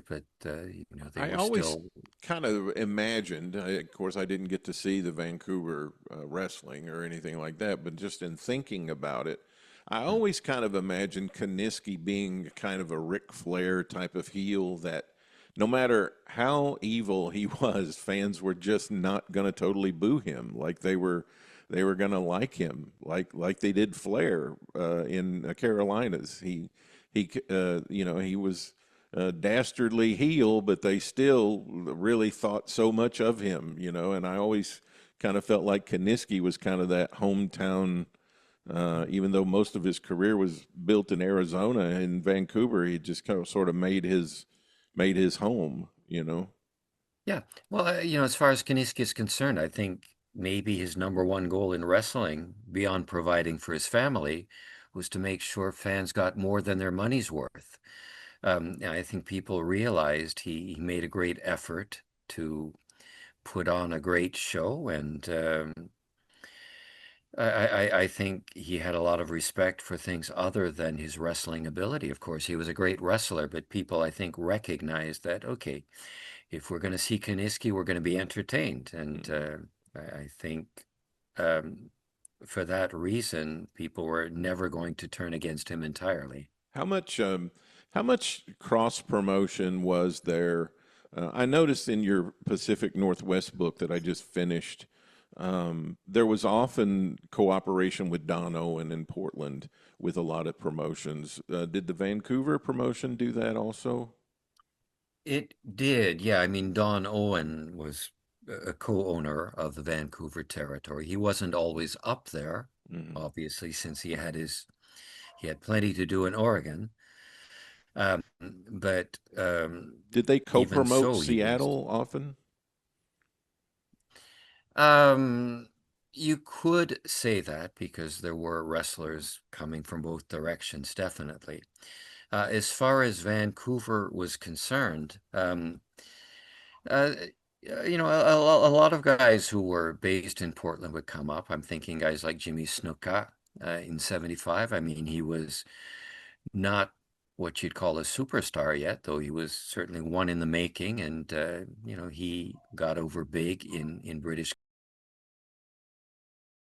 but they I were always still. kind of imagined, of course, I didn't get to see the Vancouver wrestling or anything like that, but just in thinking about it, I always kind of imagined Kiniski being kind of a Ric Flair type of heel that no matter how evil he was, fans were just not going to totally boo him. Like they were going to like him, like they did Flair in Carolinas. He was dastardly heel, but they still really thought so much of him, And I always kind of felt like Kiniski was kind of that hometown. Even though most of his career was built in Arizona and Vancouver, he just kind of sort of made his home. Yeah. Well, as far as Kiniski is concerned, I think maybe his number one goal in wrestling, beyond providing for his family, was to make sure fans got more than their money's worth. And I think people realized he made a great effort to put on a great show, and I think he had a lot of respect for things other than his wrestling ability. Of course, he was a great wrestler, but people, I think, recognized that, okay, if we're going to see Kiniski, we're going to be entertained. And Mhm. I think um, for that reason, people were never going to turn against him entirely. How much cross promotion was there? I noticed in your Pacific Northwest book that I just finished, there was often cooperation with Don Owen in Portland with a lot of promotions. Did the Vancouver promotion do that also? It did, yeah. I mean, Don Owen was a co-owner of the Vancouver territory. He wasn't always up there, Mhm. obviously, since he had plenty to do in Oregon. But Did they even co-promote so, he was. Seattle often? Um, you could say that because there were wrestlers coming from both directions, definitely. As far as Vancouver was concerned, uh, a lot of guys who were based in Portland would come up. I'm thinking guys like Jimmy Snuka in '75. I mean, he was not what you'd call a superstar yet, though he was certainly one in the making, and he got over big in British